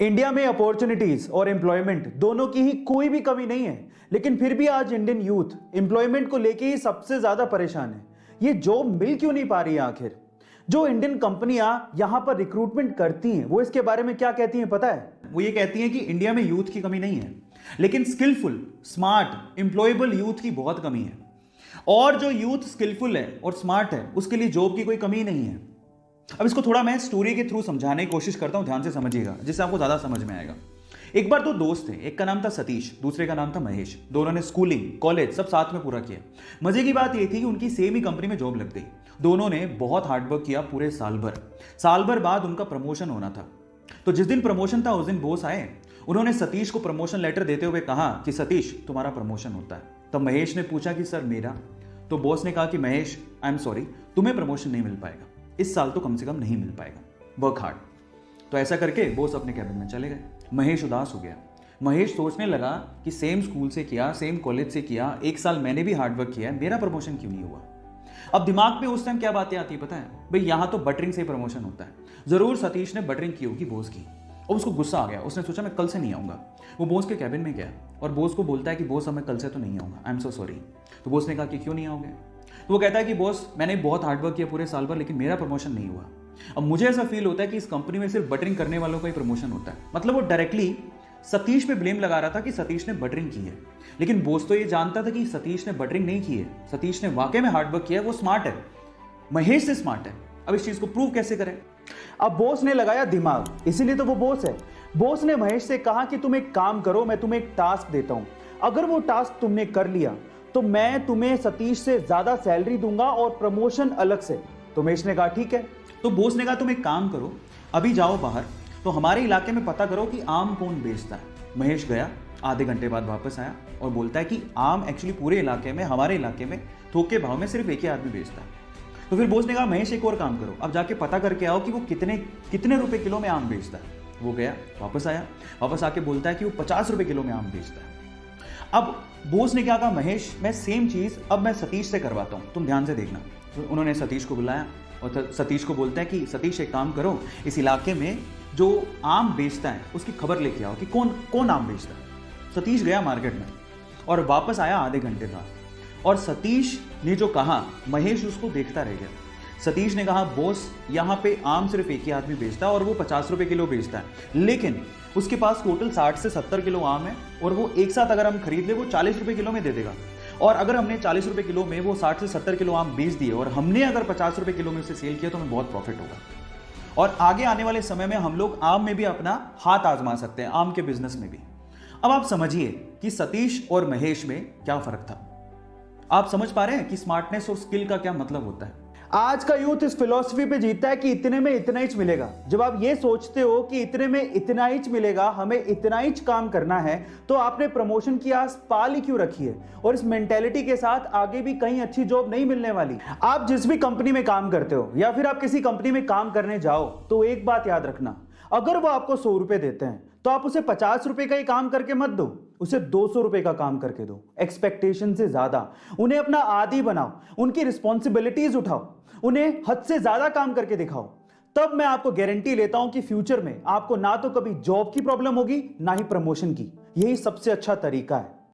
India में opportunities और employment दोनों की ही कोई भी कमी नहीं है, लेकिन फिर भी आज इंडियन यूथ एम्प्लॉयमेंट को लेके ही सबसे ज्यादा परेशान है। ये जॉब मिल क्यों नहीं पा रही है आखिर? जो इंडियन कंपनियां यहां पर रिक्रूटमेंट करती हैं वो इसके बारे में क्या कहती हैं पता है? वो ये कहती हैं कि इंडिया में यूथ की कमी नहीं है, लेकिन स्किलफुल, स्मार्ट, एम्प्लॉयबल यूथ की बहुत कमी है। और जो यूथ स्किलफुल है और स्मार्ट है उसके लिए जॉब की कोई कमी नहीं है। अब इसको थोड़ा मैं स्टोरी के थ्रू समझाने की कोशिश करता हूं, ध्यान से समझिएगा जिससे आपको ज्यादा समझ में आएगा। एक बार दो दोस्त थे, एक का नाम था सतीश, दूसरे का नाम था महेश। दोनों ने स्कूलिंग, कॉलेज सब साथ में पूरा किया। मजे की बात यह थी कि उनकी सेम ही कंपनी में जॉब लग गई। दोनों ने बहुत हार्डवर्क किया पूरे साल भर। साल भर बाद उनका प्रमोशन होना था। तो जिस दिन प्रमोशन था उस दिन बॉस आए। उन्होंने सतीश को प्रमोशन लेटर देते हुए कहा कि सतीश तुम्हारा प्रमोशन होता है। तब महेश ने पूछा कि सर मेरा? तो बॉस ने कहा कि महेश आई एम सॉरी, तुम्हें प्रमोशन नहीं मिल पाएगा, इस साल तो कम से कम नहीं मिल पाएगा, वर्क हार्ड। तो ऐसा करके बॉस अपने कैबिन में चले गए। महेश उदास हो गया। महेश सोचने लगा कि सेम स्कूल से किया, सेम कॉलेज से किया, एक साल मैंने भी हार्डवर्क किया है, मेरा प्रमोशन क्यों नहीं हुआ? अब दिमाग में उस टाइम क्या बातें आती पता है? भाई यहाँ तो बटरिंग से प्रमोशन होता है, जरूर सतीश ने बटरिंग की होगी बॉस की। और उसको गुस्सा आ गया। उसने सोचा मैं कल से नहीं आऊंगा। वो बॉस के कैबिन में गया और बॉस को बोलता है कि बॉस अब मैं कल से तो नहीं आऊंगा, आई एम सो सॉरी। तो बॉस ने कहा कि क्यों नहीं आओगे? तो वो कहता है कि बॉस मैंने बहुत हार्डवर्क किया पूरे साल भर, लेकिन मेरा प्रमोशन नहीं हुआ। अब मुझे ऐसा फील होता है कि इस कंपनी में सिर्फ बटरिंग करने वालों का ही प्रमोशन होता है। मतलब वो डायरेक्टली सतीश पे ब्लेम लगा रहा था कि सतीश ने बटरिंग की है, लेकिन बॉस तो ये जानता था कि सतीश ने बटरिंग नहीं की है। सतीश ने वाकई में हार्डवर्क किया है, वो स्मार्ट है, महेश से स्मार्ट है। अब इस चीज को प्रूव कैसे करें? अब बॉस ने लगाया दिमाग, इसीलिए तो वो बॉस है। बॉस ने महेश से कहा कि तुम एक काम करो, मैं तुम्हें एक टास्क देता हूं, अगर वो टास्क तुमने कर लिया तो मैं तुम्हें सतीश से ज्यादा सैलरी दूंगा और प्रमोशन अलग से। तो महेश ने कहा ठीक है। तो बॉस ने कहा तुम एक काम करो, अभी जाओ बाहर, तो हमारे इलाके में पता करो कि आम कौन बेचता है। महेश गया, आधे घंटे बाद वापस आया और बोलता है कि आम एक्चुअली पूरे इलाके में, हमारे इलाके में थोक के भाव में सिर्फ एक ही आदमी बेचता है। तो फिर बॉस ने कहा महेश एक और काम करो, अब जाके पता करके आओ कि वो कितने कितने रुपए किलो में आम बेचता है। वो गया, वापस आया, वापस आके बोलता है कि वो 50 रुपए किलो में आम बेचता है। अब बॉस ने क्या कहा, महेश मैं सेम चीज अब मैं सतीश से करवाता हूं, तुम ध्यान से देखना। तो उन्होंने सतीश को बुलाया और सतीश को बोलता है कि सतीश एक काम करो, इस इलाके में जो आम बेचता है उसकी खबर लेके आओ कि कौन कौन आम बेचता है। सतीश गया मार्केट में और वापस आया आधे घंटे बाद, और सतीश ने जो कहा महेश उसको देखता रह गया। सतीश ने कहा बॉस यहाँ पे आम सिर्फ एक ही आदमी बेचता है और वो 50 रुपए किलो बेचता है, लेकिन उसके पास टोटल 60 से 70 किलो आम है और वो एक साथ अगर हम खरीद ले वो 40 रुपए किलो में दे देगा। और अगर हमने 40 रुपए किलो में वो 60 से 70 किलो आम बेच दिए और हमने अगर 50 रुपए किलो में उसे सेल किया तो हमें बहुत प्रॉफिट होगा। और आगे आने वाले समय में हम लोग आम में भी अपना हाथ आजमा सकते हैं, आम के बिजनेस में भी। अब आप समझिए कि सतीश और महेश में क्या फर्क था। आप समझ पा रहे हैं कि स्मार्टनेस और स्किल का क्या मतलब होता है? आज का यूथ इस फिलॉसफी पे जीता है कि इतने में इतना ही मिलेगा। जब आप ये सोचते हो कि इतने में इतना ही मिलेगा, हमें इतना ही काम करना है, तो आपने प्रमोशन की आस पाल ही क्यों रखी है? और इस मेंटेलिटी के साथ आगे भी कहीं अच्छी जॉब नहीं मिलने वाली। आप जिस भी कंपनी में काम करते हो या फिर आप किसी कंपनी में काम करने जाओ तो एक बात याद रखना, अगर वो आपको 100 रुपए देते हैं तो आप उसे 50 रुपए का ही काम करके मत दो, उसे 200 रुपए का काम करके दो। एक्सपेक्टेशन से ज्यादा उन्हें अपना आदी बनाओ, उनकी रिस्पॉन्सिबिलिटीज उठाओ, उन्हें हद से ज्यादा काम करके दिखाओ। तब मैं आपको गारंटी लेता हूं कि फ्यूचर में आपको ना तो कभी जॉब की प्रॉब्लम होगी ना ही प्रमोशन की। यही सबसे अच्छा तरीका है।